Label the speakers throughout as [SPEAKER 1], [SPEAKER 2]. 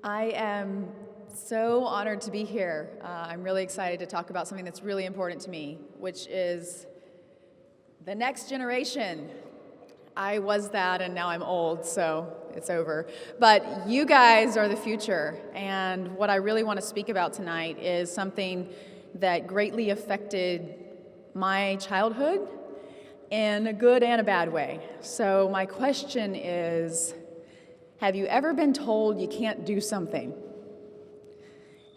[SPEAKER 1] I am so honored to be here. I'm really excited to talk about something that's really important to me, which is the next generation. I was that, and now I'm old, so it's over. But you guys are the future, and what I really want to speak about tonight is something that greatly affected my childhood in a good and a bad way. So my question is, have you ever been told you can't do something?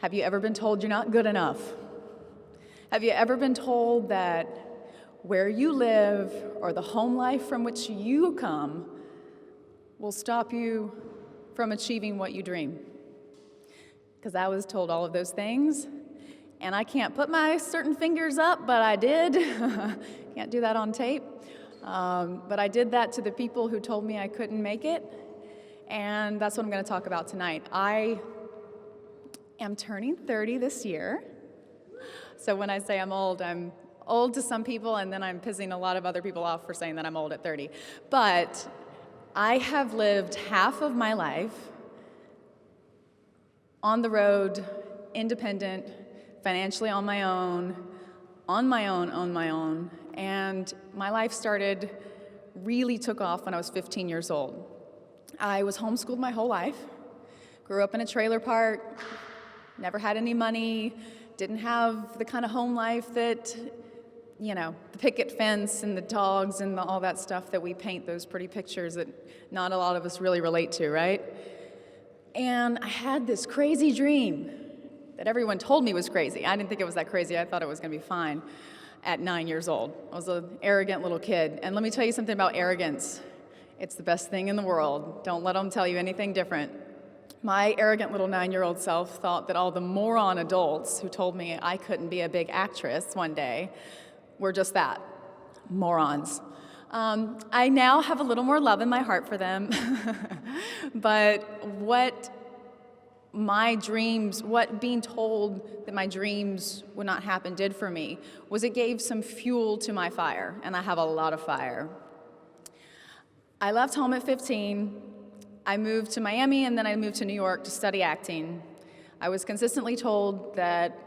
[SPEAKER 1] Have you ever been told you're not good enough? Have you ever been told that where you live or the home life from which you come will stop you from achieving what you dream? Because I was told all of those things, and I can't put my certain fingers up, but I did. Can't do that on tape. But I did that to the people who told me I couldn't make it, and that's what I'm going to talk about tonight. I am turning 30 this year. So when I say I'm old to some people, and then I'm pissing a lot of other people off for saying that I'm old at 30. But I have lived half of my life on the road, independent, financially on my own, and my life really took off when I was 15 years old. I was homeschooled my whole life, grew up in a trailer park, never had any money, didn't have the kind of home life that, the picket fence and the dogs and all that stuff that we paint, those pretty pictures that not a lot of us really relate to, right? And I had this crazy dream that everyone told me was crazy. I didn't think it was that crazy. I thought it was going to be fine at 9 years old. I was an arrogant little kid. And let me tell you something about arrogance. It's the best thing in the world. Don't let them tell you anything different. My arrogant little 9-year-old self thought that all the moron adults who told me I couldn't be a big actress one day were just that, morons. I now have a little more love in my heart for them, but what being told that my dreams would not happen did for me was it gave some fuel to my fire, and I have a lot of fire. I left home at 15. I moved to Miami, and then I moved to New York to study acting. I was consistently told that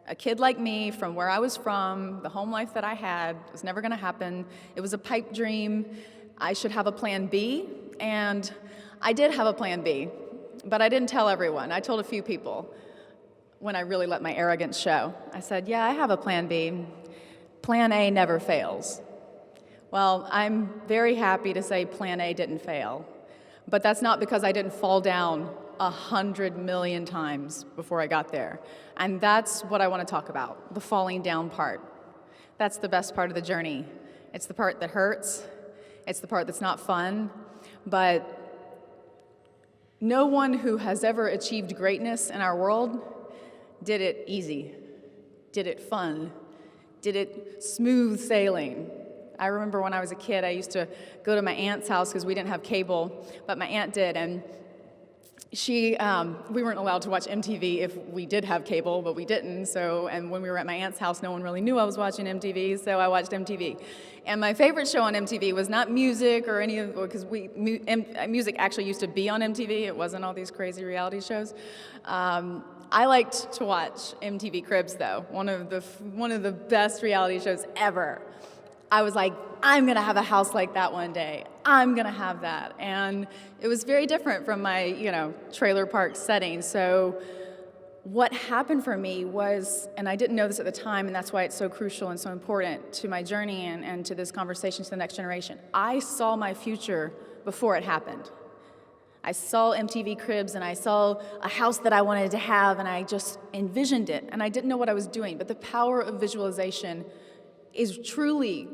[SPEAKER 1] a kid like me, from where I was from, the home life that I had, was never going to happen. It was a pipe dream. I should have a plan B, and I did have a plan B, but I didn't tell everyone. I told a few people when I really let my arrogance show. I said, yeah, I have a plan B. Plan A never fails. Well, I'm very happy to say plan A didn't fail. But that's not because I didn't fall down 100 million times before I got there. And that's what I want to talk about, the falling down part. That's the best part of the journey. It's the part that hurts. It's the part that's not fun. But no one who has ever achieved greatness in our world did it easy, did it fun, did it smooth sailing. I remember when I was a kid, I used to go to my aunt's house because we didn't have cable, but my aunt did, and we weren't allowed to watch MTV if we did have cable, but we didn't, and when we were at my aunt's house, no one really knew I was watching MTV, so I watched MTV. And my favorite show on MTV was not music or any of, because music actually used to be on MTV, it wasn't all these crazy reality shows. I liked to watch MTV Cribs, though, one of the best reality shows ever. I was like, I'm going to have a house like that one day. I'm going to have that. And it was very different from my, trailer park setting. So what happened for me was, and I didn't know this at the time, and that's why it's so crucial and so important to my journey and to this conversation to the next generation. I saw my future before it happened. I saw MTV Cribs, and I saw a house that I wanted to have, and I just envisioned it. And I didn't know what I was doing, but the power of visualization is truly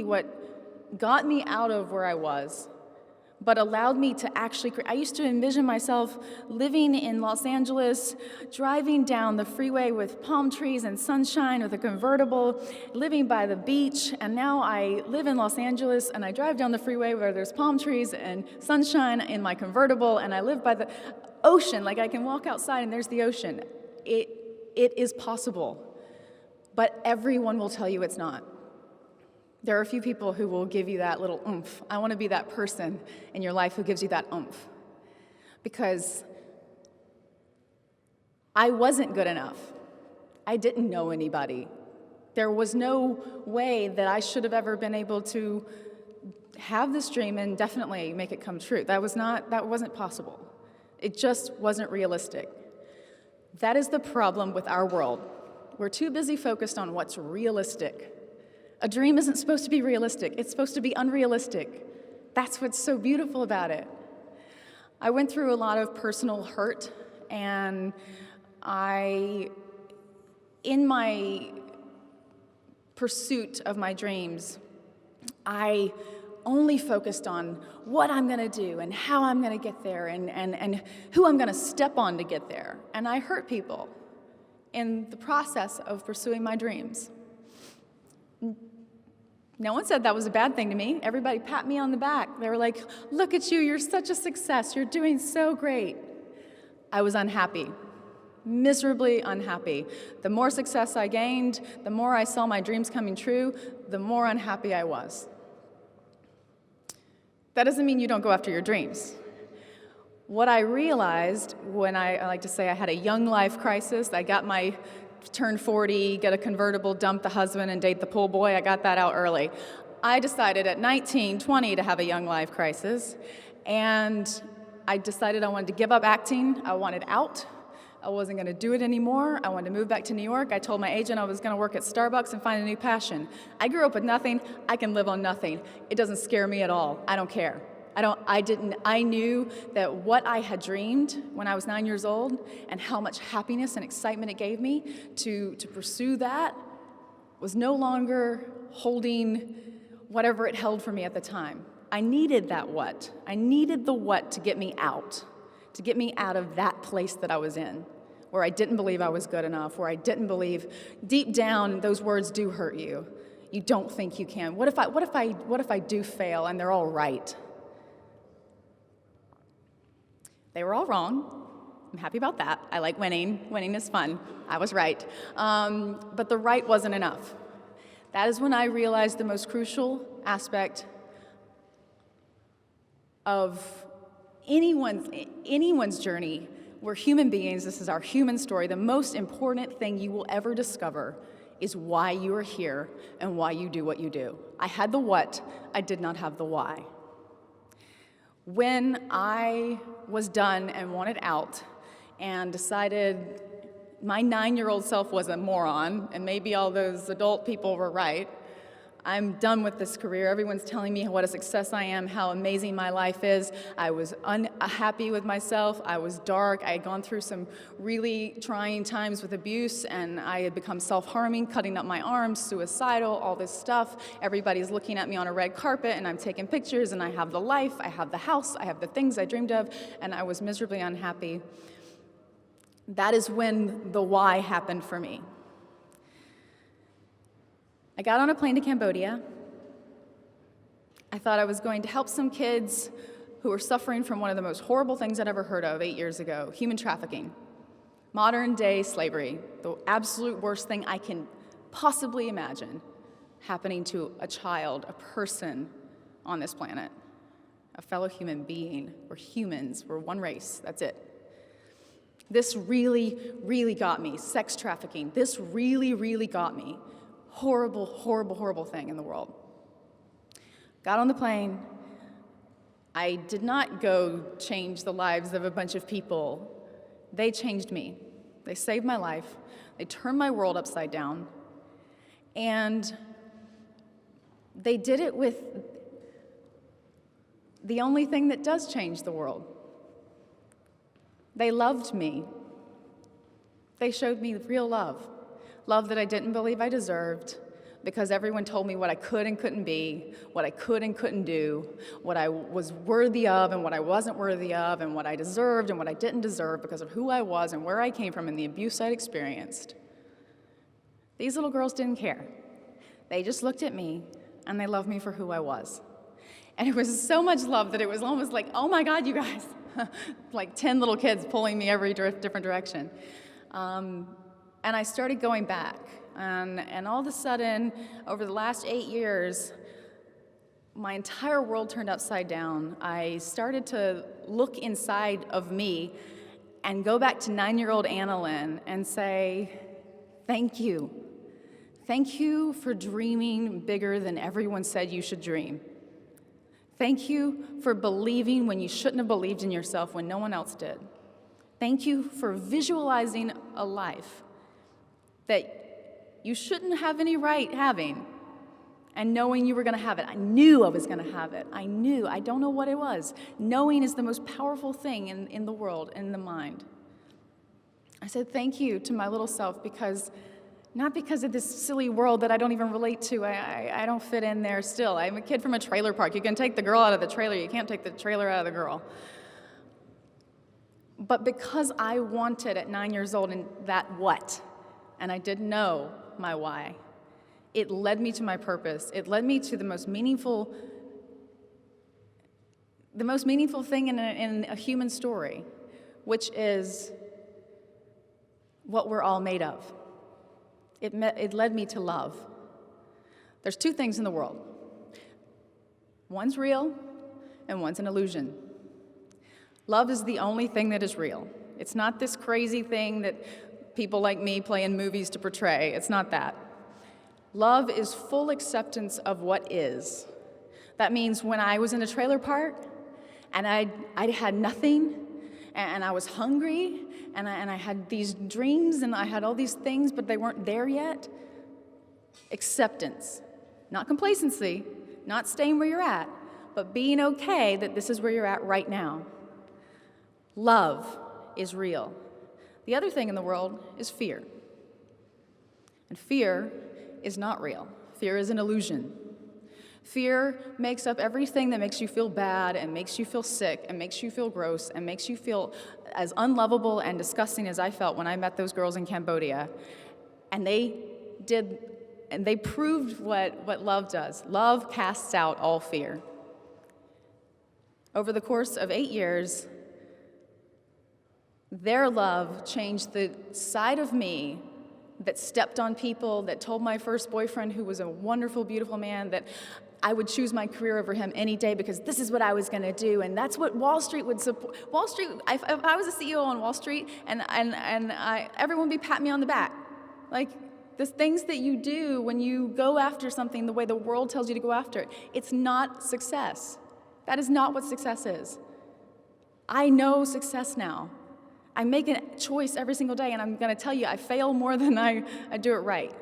[SPEAKER 1] what got me out of where I was, but allowed me to actually I used to envision myself living in Los Angeles, driving down the freeway with palm trees and sunshine with a convertible, living by the beach, and now I live in Los Angeles, and I drive down the freeway where there's palm trees and sunshine in my convertible, and I live by the ocean, like I can walk outside and there's the ocean. It is possible, but everyone will tell you it's not. There are a few people who will give you that little oomph. I want to be that person in your life who gives you that oomph. Because I wasn't good enough. I didn't know anybody. There was no way that I should have ever been able to have this dream and definitely make it come true. That wasn't possible. It just wasn't realistic. That is the problem with our world. We're too busy focused on what's realistic. A dream isn't supposed to be realistic. It's supposed to be unrealistic. That's what's so beautiful about it. I went through a lot of personal hurt, and in my pursuit of my dreams, I only focused on what I'm gonna do and how I'm gonna get there and who I'm gonna step on to get there. And I hurt people in the process of pursuing my dreams. No one said that was a bad thing to me. Everybody pat me on the back. They were like, look at you, you're such a success, you're doing so great. I was unhappy, miserably unhappy. The more success I gained, the more I saw my dreams coming true, the more unhappy I was. That doesn't mean you don't go after your dreams. What I realized when I like to say I had a young life crisis, turned 40, get a convertible, dump the husband, and date the pool boy. I got that out early. I decided at 19, 20 to have a young life crisis, and I decided I wanted to give up acting. I wanted out. I wasn't going to do it anymore. I wanted to move back to New York. I told my agent I was going to work at Starbucks and find a new passion. I grew up with nothing. I can live on nothing. It doesn't scare me at all. I don't care. I knew that what I had dreamed when I was 9 years old and how much happiness and excitement it gave me to pursue that was no longer holding whatever it held for me at the time. I needed that what. I needed the what to get me out of that place that I was in, where I didn't believe I was good enough, where I didn't believe, deep down, those words do hurt you. You don't think you can. What if I do fail and they're all right? They were all wrong. I'm happy about that. I like winning. Winning is fun. I was right. But the right wasn't enough. That is when I realized the most crucial aspect of anyone's journey. We're human beings. This is our human story. The most important thing you will ever discover is why you are here and why you do what you do. I had the what. I did not have the why. When I was done and wanted out and decided my 9-year-old self was a moron and maybe all those adult people were right, I'm done with this career. Everyone's telling me what a success I am, how amazing my life is. I was unhappy with myself. I was dark. I had gone through some really trying times with abuse, and I had become self-harming, cutting up my arms, suicidal, all this stuff. Everybody's looking at me on a red carpet, and I'm taking pictures, and I have the life, I have the house, I have the things I dreamed of, and I was miserably unhappy. That is when the why happened for me. I got on a plane to Cambodia. I thought I was going to help some kids who were suffering from one of the most horrible things I'd ever heard of 8 years ago, human trafficking. Modern day slavery, the absolute worst thing I can possibly imagine happening to a child, a person on this planet, a fellow human being. We're humans, we're one race, that's it. This really, really got me. Sex trafficking, this really, really got me. Horrible, horrible, horrible thing in the world. Got on the plane. I did not go change the lives of a bunch of people. They changed me. They saved my life. They turned my world upside down. And they did it with the only thing that does change the world. They loved me. They showed me real love. Love that I didn't believe I deserved, because everyone told me what I could and couldn't be, what I could and couldn't do, what I was worthy of and what I wasn't worthy of, and what I deserved and what I didn't deserve because of who I was and where I came from and the abuse I'd experienced. These little girls didn't care. They just looked at me and they loved me for who I was. And it was so much love that it was almost like, oh my God, you guys, like 10 little kids pulling me every different direction. And I started going back, and all of a sudden, over the last 8 years, my entire world turned upside down. I started to look inside of me and go back to 9-year-old Annalynne and say, thank you. Thank you for dreaming bigger than everyone said you should dream. Thank you for believing when you shouldn't have believed in yourself when no one else did. Thank you for visualizing a life that you shouldn't have any right having, and knowing you were going to have it. I knew I was going to have it. I knew. I don't know what it was. Knowing is the most powerful thing in the world, in the mind. I said thank you to my little self not because of this silly world that I don't even relate to. I don't fit in there still. I'm a kid from a trailer park. You can take the girl out of the trailer. You can't take the trailer out of the girl. But because I wanted at 9 years old and that what, and I didn't know my why, it led me to my purpose. It led me to the most meaningful thing in a human story, which is what we're all made of. It led me to love. There's two things in the world. One's real, and one's an illusion. Love is the only thing that is real. It's not this crazy thing that people like me play in movies to portray. It's not that. Love is full acceptance of what is. That means when I was in a trailer park and I had nothing and I was hungry and I had these dreams and I had all these things, but they weren't there yet. Acceptance, not complacency, not staying where you're at, but being okay that this is where you're at right now. Love is real. The other thing in the world is fear. And fear is not real. Fear is an illusion. Fear makes up everything that makes you feel bad and makes you feel sick and makes you feel gross and makes you feel as unlovable and disgusting as I felt when I met those girls in Cambodia. And they proved what love does. Love casts out all fear. Over the course of 8 years, their love changed the side of me that stepped on people, that told my first boyfriend, who was a wonderful, beautiful man, that I would choose my career over him any day because this is what I was going to do, and that's what Wall Street would support. Wall Street, if I was a CEO on Wall Street, everyone would be patting me on the back. Like, the things that you do when you go after something the way the world tells you to go after it, it's not success. That is not what success is. I know success now. I make a choice every single day, and I'm going to tell you, I fail more than I do it right.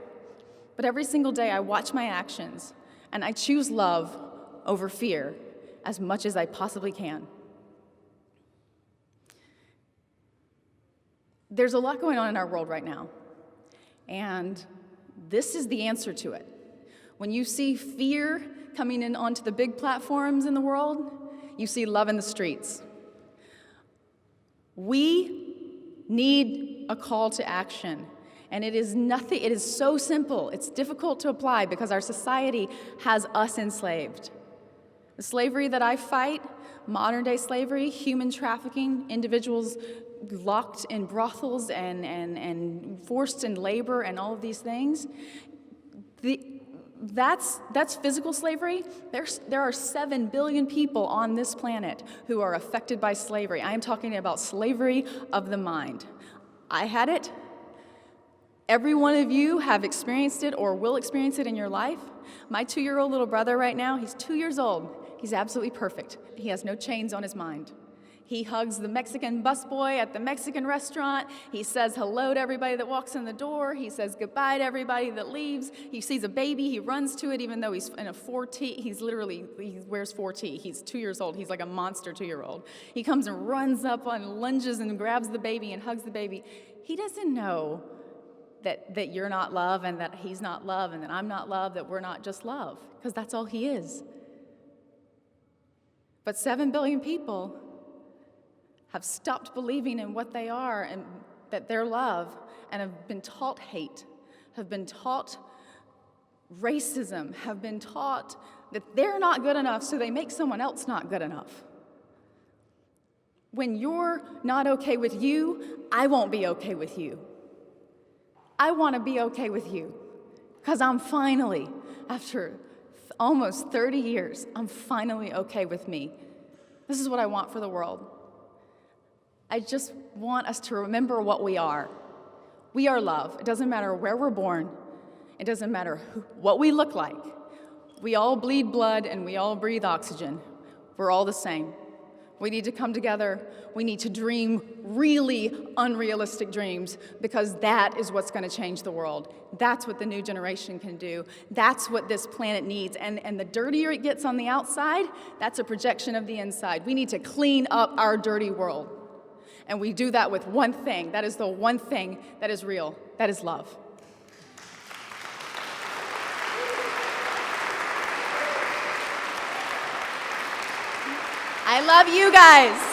[SPEAKER 1] But every single day, I watch my actions, and I choose love over fear as much as I possibly can. There's a lot going on in our world right now, and this is the answer to it. When you see fear coming in onto the big platforms in the world, you see love in the streets. We need a call to action, and it is so simple. It's difficult to apply because our society has us enslaved. The slavery that I fight, modern day slavery, human trafficking, individuals locked in brothels and forced in labor and all of these things, that's physical slavery. There are 7 billion people on this planet who are affected by slavery. I am talking about slavery of the mind. I had it. Every one of you have experienced it or will experience it in your life. My 2-year-old little brother right now, he's 2 years old. He's absolutely perfect. He has no chains on his mind. He hugs the Mexican busboy at the Mexican restaurant. He says hello to everybody that walks in the door. He says goodbye to everybody that leaves. He sees a baby, he runs to it even though he's in a 4T. He wears 4T. He's 2 years old. He's like a monster 2-year-old. He comes and runs up and lunges and grabs the baby and hugs the baby. He doesn't know that you're not love and that he's not love and that I'm not love, that we're not just love, because that's all he is. But 7 billion people have stopped believing in what they are and that they're love, and have been taught hate, have been taught racism, have been taught that they're not good enough, so they make someone else not good enough. When you're not okay with you, I won't be okay with you. I want to be okay with you, because I'm finally, after almost 30 years, I'm finally okay with me. This is what I want for the world. I just want us to remember what we are. We are love. It doesn't matter where we're born. It doesn't matter what we look like. We all bleed blood and we all breathe oxygen. We're all the same. We need to come together. We need to dream really unrealistic dreams, because that is what's going to change the world. That's what the new generation can do. That's what this planet needs. And the dirtier it gets on the outside, that's a projection of the inside. We need to clean up our dirty world. And we do that with one thing. That is the one thing that is real. That is love. I love you guys.